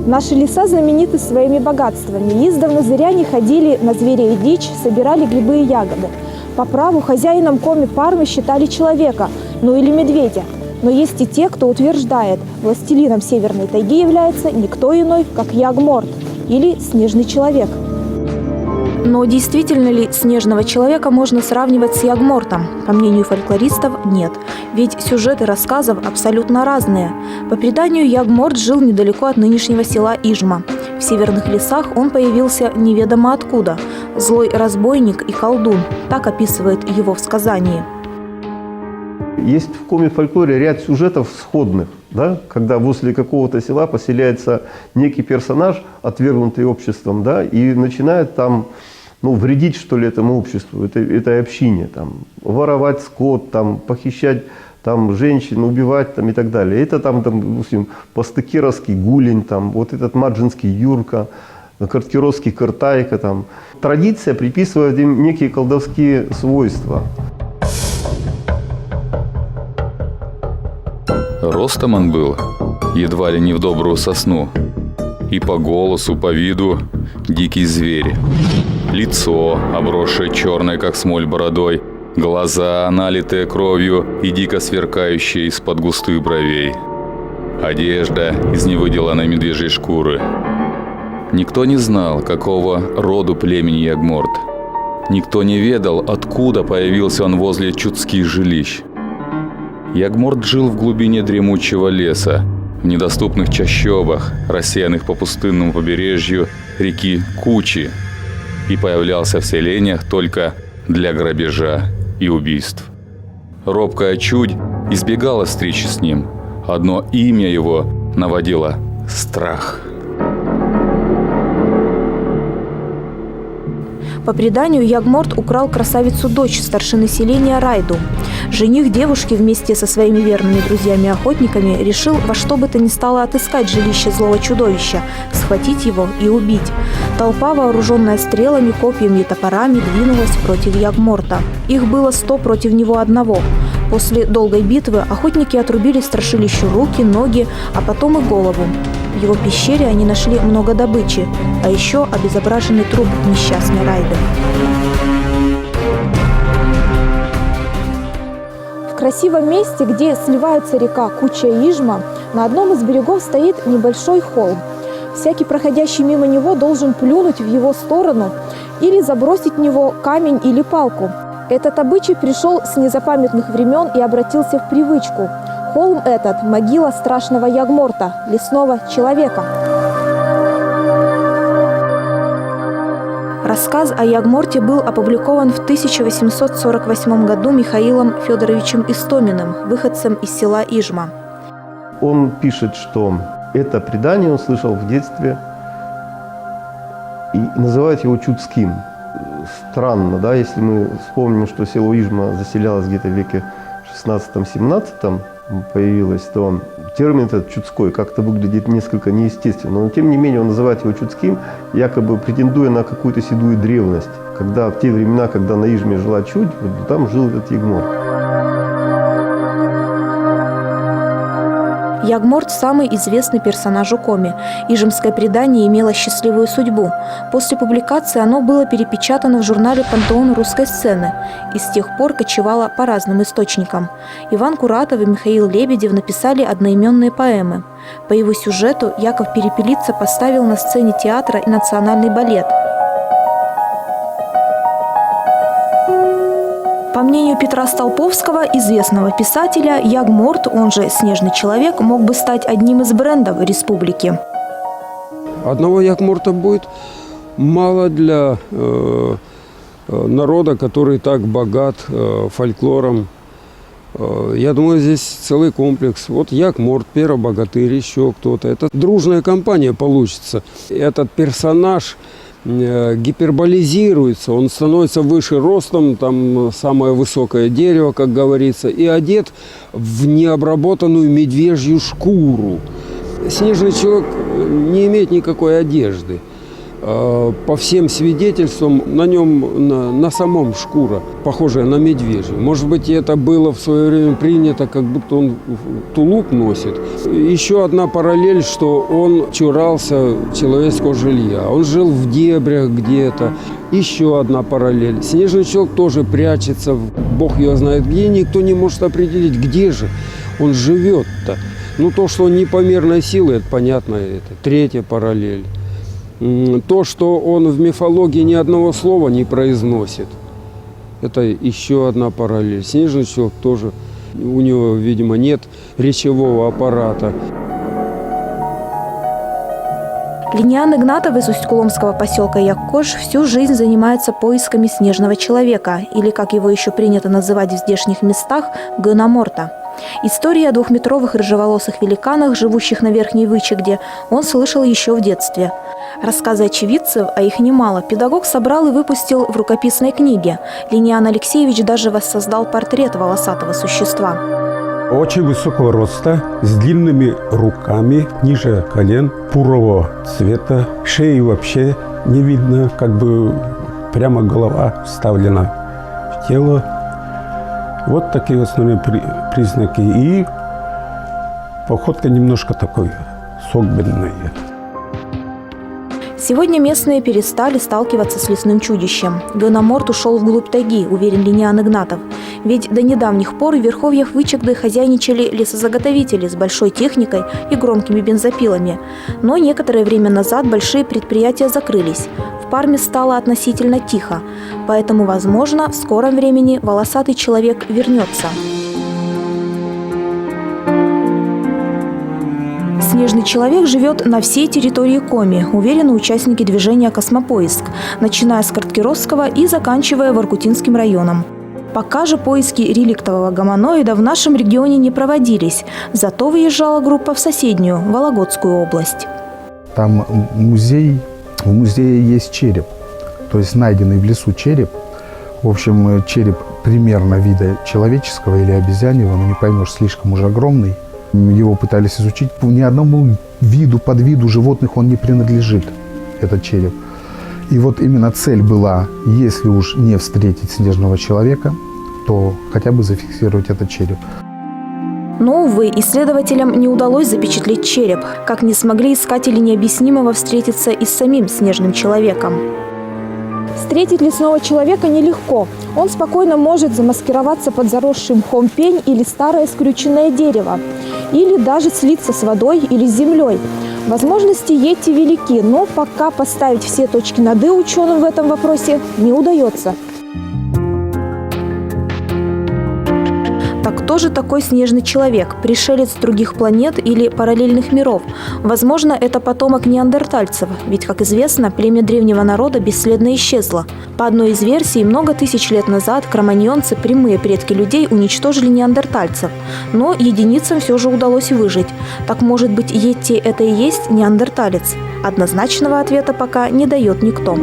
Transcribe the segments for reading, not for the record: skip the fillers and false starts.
Наши леса знамениты своими богатствами. Издавна зыряне ходили на зверя и дичь, собирали грибы и ягоды. По праву хозяином коми Пармы считали человека, ну или медведя. Но есть и те, кто утверждает, властелином Северной тайги является никто иной, как Ягморт или Снежный человек. Но действительно ли Снежного человека можно сравнивать с Ягмортом? По мнению фольклористов, нет. Ведь сюжеты рассказов абсолютно разные. По преданию, Ягморт жил недалеко от нынешнего села Ижма. В северных лесах он появился неведомо откуда. Злой разбойник и колдун. Так описывает его в сказании. Есть в коми-фольклоре ряд сюжетов сходных, да? Когда возле какого-то села поселяется некий персонаж, отвергнутый обществом, да? И начинает там вредить, что ли, этому обществу, этой общине, там, воровать скот, там, похищать там, женщин, убивать там, и так далее. Это там, допустим, Пастыкировский Гулень, там, вот этот Маджинский Юрка, Карткировский Картайка. Там. Традиция приписывает им некие колдовские свойства. Ростом он был едва ли не в добрую сосну. И по голосу, по виду дикий зверь. Лицо, обросшее черной, как смоль, бородой, глаза, налитые кровью и дико сверкающие из-под густых бровей. Одежда из невыделанной медвежьей шкуры. Никто не знал, какого роду племени Ягморт. Никто не ведал, откуда появился он возле чудских жилищ. Ягморт жил в глубине дремучего леса, в недоступных чащобах, рассеянных по пустынному побережью реки Кучи, и появлялся в селениях только для грабежа и убийств. Робкая чудь избегала встречи с ним. Одно имя его наводило страх. По преданию, Ягморт украл красавицу-дочь старшины селения Райду. Жених девушки вместе со своими верными друзьями-охотниками решил во что бы то ни стало отыскать жилище злого чудовища, схватить его и убить. Толпа, вооруженная стрелами, копьями и топорами, двинулась против Ягморта. Их было 100 против него одного. После долгой битвы охотники отрубили страшилищу руки, ноги, а потом и голову. В его пещере они нашли много добычи, а еще обезображенный труп несчастной Райды. В красивом месте, где сливаются река Куча и Ижма, на одном из берегов стоит небольшой холм. Всякий проходящий мимо него должен плюнуть в его сторону или забросить в него камень или палку. Этот обычай пришел с незапамятных времен и обратился в привычку. Холм этот – могила страшного Ягморта, лесного человека. Рассказ о Ягморте был опубликован в 1848 году Михаилом Федоровичем Истоминым, выходцем из села Ижма. Он пишет, что это предание он слышал в детстве и называет его чудским. Странно, да, если мы вспомним, что село Ижма заселялось где-то в веке 16-17 появилось, то термин этот чудской как-то выглядит несколько неестественно. Но тем не менее он называет его чудским, якобы претендуя на какую-то седую древность. Когда в те времена, когда на Ижме жила чудь, вот там жил этот Ягморт. Ягморт – самый известный персонаж у коми. Ижемское предание имело счастливую судьбу. После публикации оно было перепечатано в журнале «Пантеон русской сцены» и с тех пор кочевало по разным источникам. Иван Куратов и Михаил Лебедев написали одноименные поэмы. По его сюжету Яков Перепелица поставил на сцене театра и национальный балет. По мнению Петра Столповского, известного писателя, Ягморт, он же Снежный человек, мог бы стать одним из брендов республики. Одного Ягморта будет мало для народа, который так богат фольклором. Я думаю, здесь целый комплекс. Вот Ягморт, Перо-богатырь, еще кто-то. Это дружная компания получится. Этот персонаж гиперболизируется, он становится выше ростом, там самое высокое дерево, как говорится, и одет в необработанную медвежью шкуру. Снежный человек не имеет никакой одежды. По всем свидетельствам, на нем на самом шкура, похожая на медвежью. Может быть, это было в свое время принято, как будто он тулуп носит. Еще одна параллель, что он чурался человеческого жилья. Он жил в дебрях где-то. Еще одна параллель. Снежный человек тоже прячется, бог его знает где, никто не может определить, где же он живет-то. Ну, то, что он непомерной силы, это понятно. Это третья параллель. То, что он в мифологии ни одного слова не произносит, это еще одна параллель. Снежный человек тоже, у него, видимо, нет речевого аппарата. Линиан Игнатов из Усть-Куломского поселка Яккош всю жизнь занимается поисками снежного человека, или, как его еще принято называть в здешних местах, гономорта. Истории о двухметровых рыжеволосых великанах, живущих на Верхней Вычегде, он слышал еще в детстве. Рассказы очевидцев, а их немало, педагог собрал и выпустил в рукописной книге. Линиан Алексеевич даже воссоздал портрет волосатого существа. Очень высокого роста, с длинными руками, ниже колен, бурого цвета. Шеи вообще не видно, как бы прямо голова вставлена в тело. Вот такие основные признаки. И походка немножко такой согбенная. Сегодня местные перестали сталкиваться с лесным чудищем. Гономорт ушел вглубь тайги, уверен Линиан Игнатов. Ведь до недавних пор в верховьях Вычегды хозяйничали лесозаготовители с большой техникой и громкими бензопилами. Но некоторое время назад большие предприятия закрылись. В Парме стало относительно тихо. Поэтому, возможно, в скором времени волосатый человек вернется. Снежный человек живет на всей территории Коми, уверены участники движения «Космопоиск», начиная с Карткировского и заканчивая Воркутинским районом. Пока же поиски реликтового гомоноида в нашем регионе не проводились, зато выезжала группа в соседнюю, Вологодскую область. Там музей, в музее есть череп, то есть найденный в лесу череп. В общем, череп примерно вида человеческого или обезьяньего, но не поймешь, слишком уже огромный. Его пытались изучить. Ни одному виду, подвиду животных он не принадлежит, этот череп. И вот именно цель была, если уж не встретить снежного человека, то хотя бы зафиксировать этот череп. Но, увы, исследователям не удалось запечатлеть череп, как не смогли искатели необъяснимого встретиться и с самим снежным человеком. Встретить лесного человека нелегко. Он спокойно может замаскироваться под заросший мхом пень или старое скрюченное дерево. Или даже слиться с водой или с землей. Возможности Йети велики, но пока поставить все точки над «и» ученым в этом вопросе не удается. Так кто же такой снежный человек? Пришелец с других планет или параллельных миров? Возможно, это потомок неандертальцев, ведь, как известно, племя древнего народа бесследно исчезло. По одной из версий, много тысяч лет назад кроманьонцы, прямые предки людей, уничтожили неандертальцев. Но единицам все же удалось выжить. Так, может быть, Йети – это и есть неандерталец? Однозначного ответа пока не дает никто.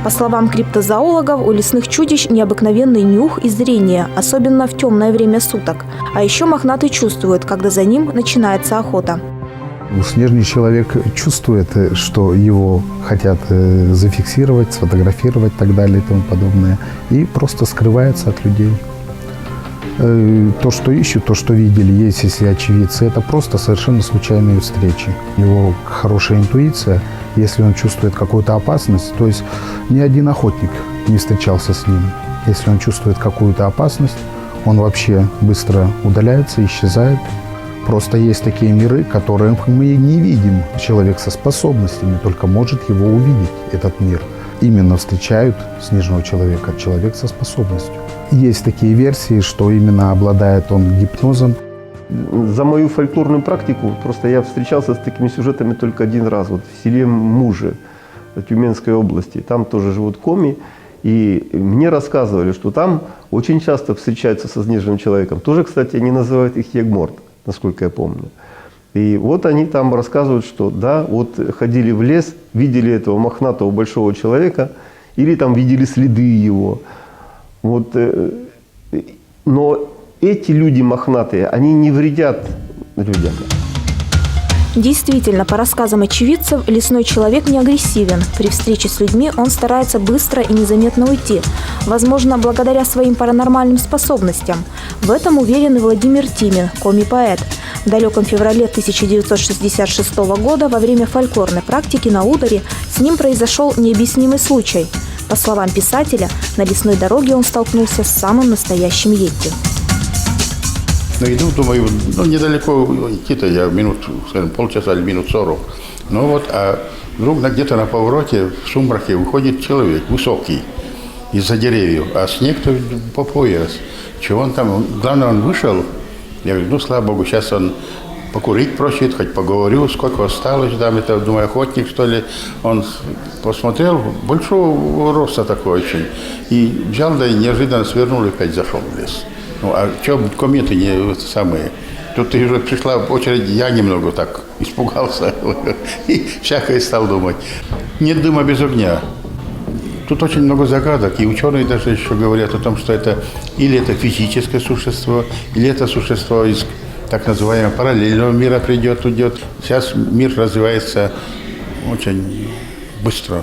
По словам криптозоологов, у лесных чудищ необыкновенный нюх и зрение, особенно в темное время суток. А еще мохнатый чувствует, когда за ним начинается охота. Снежный человек чувствует, что его хотят зафиксировать, сфотографировать и так далее и тому подобное. И просто скрывается от людей. То, что ищут, то, что видели, есть если очевидцы, это просто совершенно случайные встречи. У него хорошая интуиция, если он чувствует какую-то опасность, то есть ни один охотник не встречался с ним. Если он чувствует какую-то опасность, он вообще быстро удаляется, исчезает. Просто есть такие миры, которые мы не видим. Человек со способностями только может его увидеть, этот мир. Именно встречают снежного человека, человек со способностью. Есть такие версии, что именно обладает он гипнозом. За мою фольклорную практику просто я встречался с такими сюжетами только один раз. Вот в селе Муже Тюменской области. Там тоже живут коми. И мне рассказывали, что там очень часто встречаются со снежным человеком. Тоже, кстати, они называют их ягморт, насколько я помню. И вот они там рассказывают, что да, вот ходили в лес, видели этого мохнатого большого человека, или там видели следы его. Вот, но эти люди мохнатые, они не вредят людям. Действительно, по рассказам очевидцев, лесной человек не агрессивен. При встрече с людьми он старается быстро и незаметно уйти. Возможно, благодаря своим паранормальным способностям. В этом уверен и Владимир Тимин, коми-поэт. В далеком феврале 1966 года во время фольклорной практики на Ударе с ним произошел необъяснимый случай. По словам писателя, на лесной дороге он столкнулся с самым настоящим йети. Ну, иду, думаю, недалеко идти-то я минут, скажем, полчаса или минут 40. Ну вот, а вдруг где-то на повороте в сумраке выходит человек высокий из-за деревьев, а снег-то по пояс. Чего он там? Главное, он вышел. Я говорю, ну, слава богу, сейчас он покурить просит, хоть поговорю, сколько осталось, там, это, думаю, охотник, что ли. Он посмотрел, большого роста такой очень, и взял, да и неожиданно свернул и опять зашел в лес. Ну, а что кометы не самые? Тут уже пришла очередь, я немного так испугался и всякое стал думать. Нет дыма без огня. Тут очень много загадок, и ученые даже еще говорят о том, что это или это физическое существо, или это существо из так называемого параллельного мира уйдет. Сейчас мир развивается очень быстро.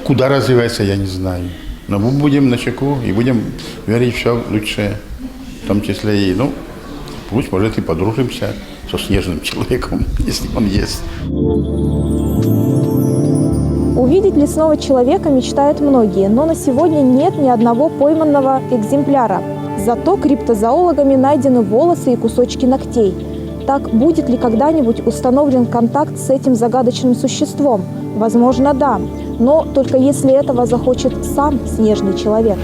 Куда развивается, я не знаю. Но мы будем начеку и будем верить в все лучшее. В том числе и, пусть, может, и подружимся со снежным человеком, если он есть. Увидеть лесного человека мечтают многие, но на сегодня нет ни одного пойманного экземпляра. Зато криптозоологами найдены волосы и кусочки ногтей. Так, будет ли когда-нибудь установлен контакт с этим загадочным существом? Возможно, да, но только если этого захочет сам снежный человек.